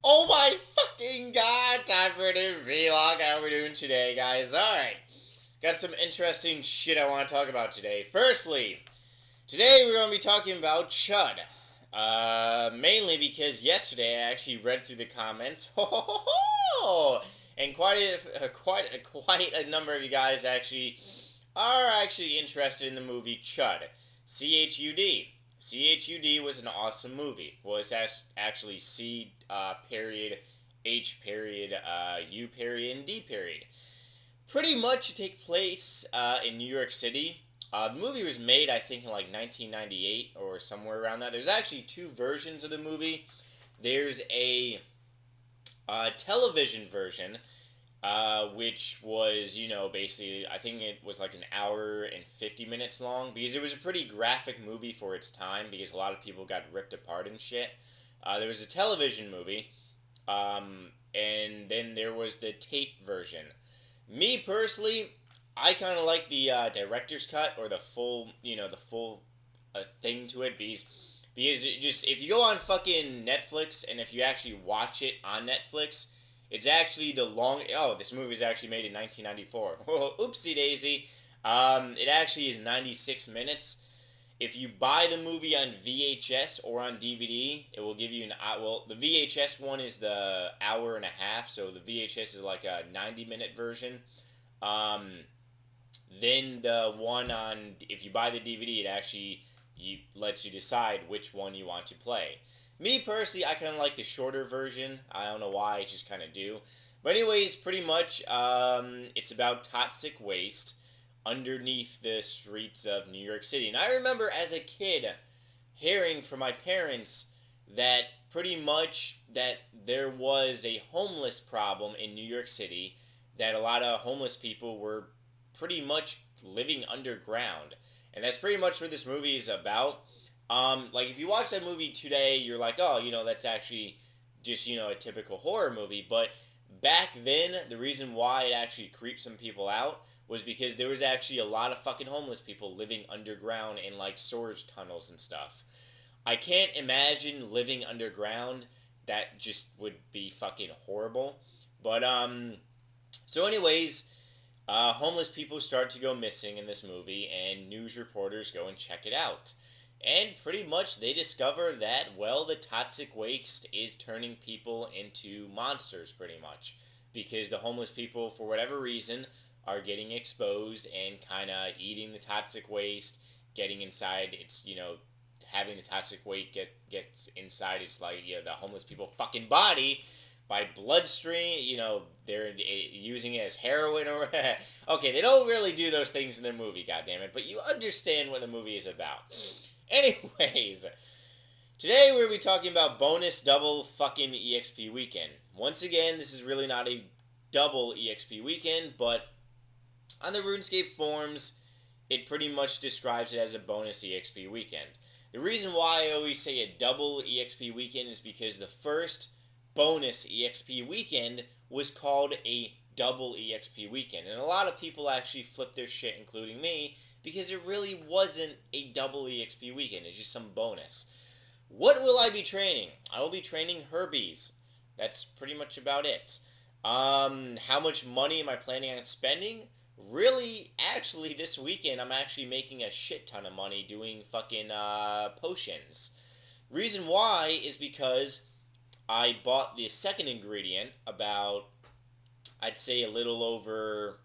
Oh my fucking god, time for a new vlog. How are we doing today, guys? Alright, got some interesting shit I want to talk about today. Firstly, today we're going to be talking about Chud. Mainly because yesterday I actually read through the comments. Ho ho ho ho! And quite a number of you guys are actually interested in the movie Chud. C-H-U-D. C-H-U-D was an awesome movie. Well, it's actually C period H period U period and D period. Pretty much take place in New York City. The movie was made, I think, in like 1998 or somewhere around that. There's actually two versions of the movie. There's a television version, which was, basically, I think it was like an hour and 50 minutes long, because it was a pretty graphic movie for its time, because a lot of people got ripped apart and shit. There was a television movie, and then there was the tape version. Me, personally, I kind of like the director's cut, or the full, thing to it, because if you go on fucking Netflix, and if you actually watch it on Netflix, it's actually this movie was actually made in 1994. Oopsie daisy. It actually is 96 minutes. If you buy the movie on VHS or on DVD, it will give you the VHS one is the hour and a half, so the VHS is like a 90-minute version. Then the one if you buy the DVD, it actually lets you decide which one you want to play. Me, personally, I kind of like the shorter version. I don't know why, I just kind of do. But anyways, pretty much, it's about toxic waste underneath the streets of New York City. And I remember as a kid hearing from my parents that pretty much that there was a homeless problem in New York City, that a lot of homeless people were pretty much living underground. And that's pretty much what this movie is about. Like, if you watch that movie today, you're like, oh, that's actually just, a typical horror movie. But back then, the reason why it actually creeped some people out was because there was actually a lot of fucking homeless people living underground in, like, storage tunnels and stuff. I can't imagine living underground. That just would be fucking horrible. But, so anyways, homeless people start to go missing in this movie, and news reporters go and check it out. And pretty much they discover that, well, the toxic waste is turning people into monsters, pretty much. Because the homeless people, for whatever reason, are getting exposed and kind of eating the toxic waste, getting inside. It's, having the toxic waste gets inside. It's like, the homeless people fucking body by bloodstream. They're using it as heroin or okay, they don't really do those things in the movie, goddammit, but you understand what the movie is about. Anyways, today we're going to be talking about bonus double fucking EXP weekend. Once again, this is really not a double EXP weekend, but on the RuneScape forums, it pretty much describes it as a bonus EXP weekend. The reason why I always say a double EXP weekend is because the first bonus EXP weekend was called a double EXP weekend. And a lot of people actually flipped their shit, including me, because it really wasn't a double EXP weekend. It's just some bonus. What will I be training? I will be training Herbies. That's pretty much about it. How much money am I planning on spending? Really, actually, this weekend, I'm actually making a shit ton of money doing fucking potions. Reason why is because I bought the second ingredient about, I'd say, a little over,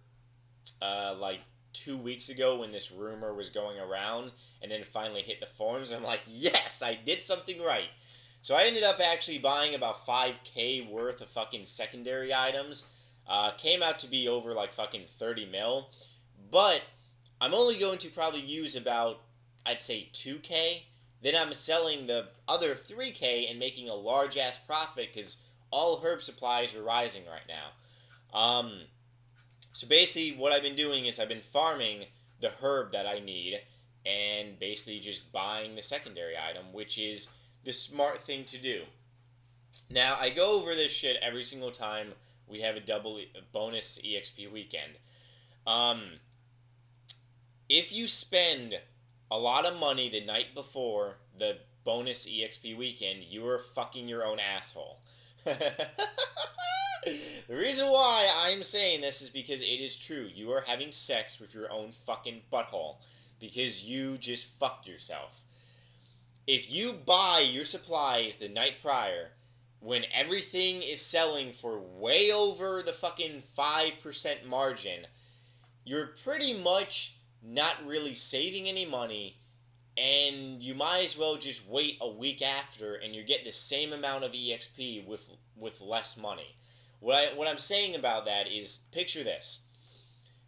like 2 weeks ago, when this rumor was going around, and then finally hit the forums. I'm like, yes, I did something right. So I ended up actually buying about 5K worth of fucking secondary items. Came out to be over like fucking 30 mil. But I'm only going to probably use about, I'd say, 2K. Then I'm selling the other 3K and making a large ass profit, because all herb supplies are rising right now. So basically what I've been doing is I've been farming the herb that I need, and basically just buying the secondary item, which is the smart thing to do. Now, I go over this shit every single time we have a bonus EXP weekend. If you spend a lot of money the night before the bonus EXP weekend, you are fucking your own asshole. The reason why I'm saying this is because it is true. You are having sex with your own fucking butthole because you just fucked yourself. If you buy your supplies the night prior when everything is selling for way over the fucking 5% margin, you're pretty much not really saving any money, and you might as well just wait a week after and you get the same amount of EXP with less money. What I'm saying about that is, picture this.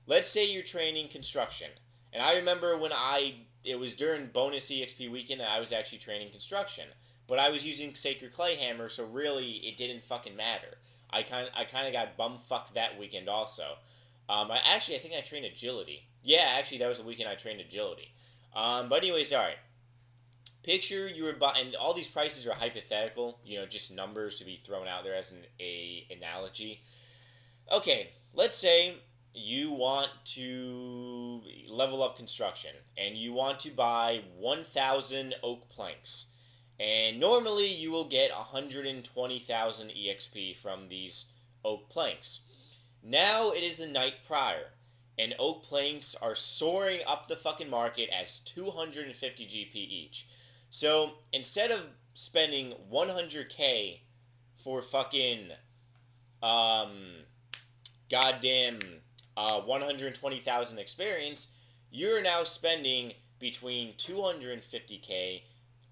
Let's say you're training construction. And I remember when it was during bonus EXP weekend that I was actually training construction. But I was using Sacred Clay Hammer, so really it didn't fucking matter. I kind of got bumfucked that weekend also. I think I trained agility. Yeah, actually that was the weekend I trained agility. But anyways, alright. Picture you were buying, and all these prices are hypothetical, just numbers to be thrown out there as an analogy. Okay, let's say you want to level up construction, and you want to buy 1,000 oak planks. And normally you will get 120,000 EXP from these oak planks. Now it is the night prior, and oak planks are soaring up the fucking market as 250 GP each. So instead of spending 100k for fucking goddamn 120,000 experience, you're now spending between 250k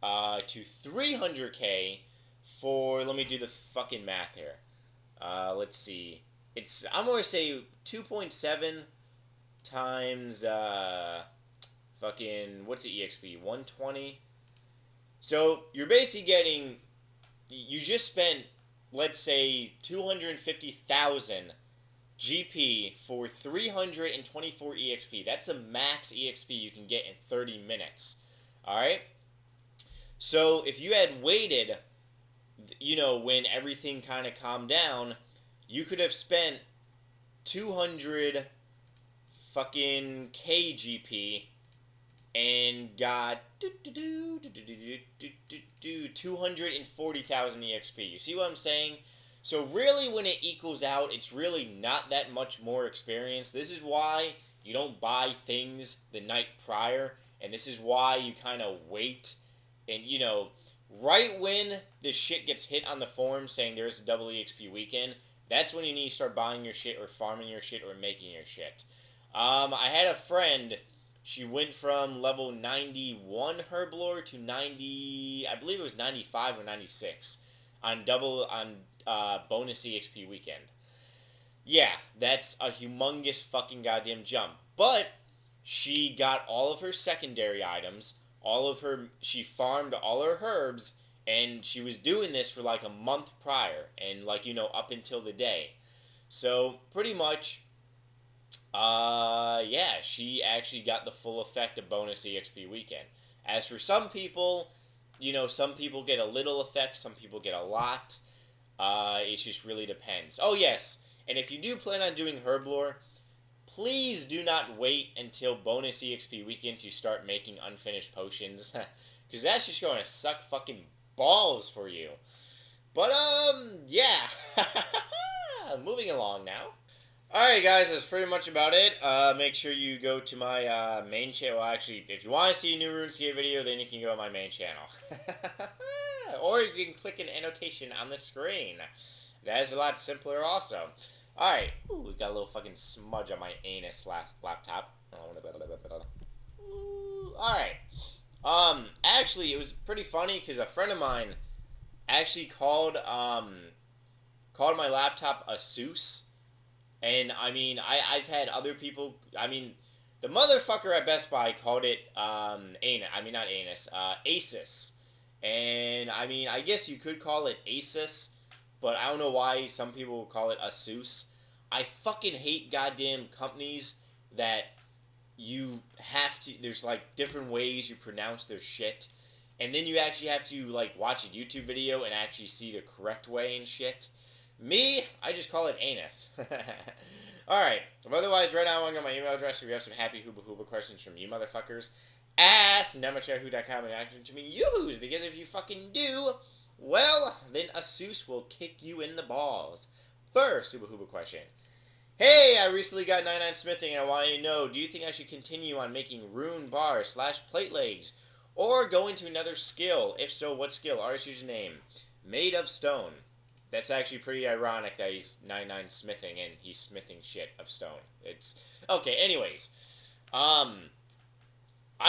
to 300k for, let me do the fucking math here. Let's see. I'm going to say 2.7 times fucking, what's the EXP? 120? So you're basically getting, you just spent, let's say, 250,000 GP for 324 EXP. That's the max EXP you can get in 30 minutes. Alright? So if you had waited, when everything kind of calmed down, you could have spent 200 fucking KGP and got 240,000 EXP. You see what I'm saying? So really, when it equals out, it's really not that much more experience. This is why you don't buy things the night prior, and this is why you kind of wait. And, right when the shit gets hit on the forum saying there's a double EXP weekend, that's when you need to start buying your shit or farming your shit or making your shit. I had a friend. She went from level 91 Herblore to 90, I believe it was 95 or 96 on bonus EXP weekend. Yeah, that's a humongous fucking goddamn jump. But she got all of her secondary items, she farmed all her herbs, and she was doing this for like a month prior, and up until the day. So pretty much, she actually got the full effect of bonus EXP weekend. As for some people, some people get a little effect, some people get a lot. It just really depends. Oh, yes, and if you do plan on doing Herblore, please do not wait until bonus EXP weekend to start making unfinished potions, because that's just going to suck fucking balls for you. But, yeah. Moving along now. Alright guys, that's pretty much about it. Make sure you go to my main channel. Well, actually, if you want to see a new RuneScape video, then you can go to my main channel. Or you can click an annotation on the screen. That is a lot simpler also. Alright. Ooh, we got a little fucking smudge on my anus laptop. Alright. Actually, it was pretty funny because a friend of mine actually called my laptop a Seuss. And, I've had other people, the motherfucker at Best Buy called it, Asus. And, I guess you could call it Asus, but I don't know why some people call it Asus. I fucking hate goddamn companies that you have to, there's, different ways you pronounce their shit. And then you actually have to, watch a YouTube video and actually see the correct way and shit. Me, I just call it anus. Alright, otherwise, right now I'm on my email address if you have some happy hooba hooba questions from you motherfuckers. ask.yahoo.com and act to me use, because if you fucking do, well, then Asus will kick you in the balls. First, Huba Huba question. Hey, I recently got 99 smithing and I want to know, do you think I should continue on making rune bars / plate legs, or go into another skill? If so, what skill? Artist username, Made of Stone. That's actually pretty ironic that he's 99 smithing and he's smithing shit of stone. It's okay. Anyways, I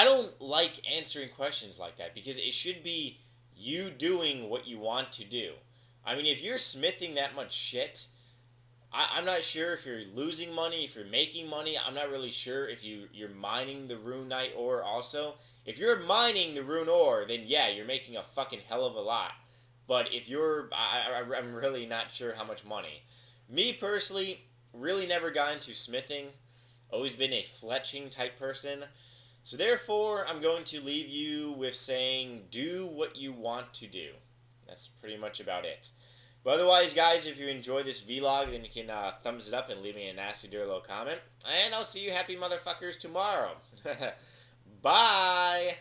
don't like answering questions like that because it should be you doing what you want to do. I mean, if you're smithing that much shit, I'm not sure if you're losing money, if you're making money. I'm not really sure if you're mining the rune knight ore also. If you're mining the rune ore, then yeah, you're making a fucking hell of a lot. But if you're, I'm really not sure how much money. Me personally, really never got into smithing. Always been a fletching type person. So therefore, I'm going to leave you with saying, do what you want to do. That's pretty much about it. But otherwise, guys, if you enjoy this vlog, then you can thumbs it up and leave me a nasty, dirty little comment. And I'll see you happy motherfuckers tomorrow. Bye!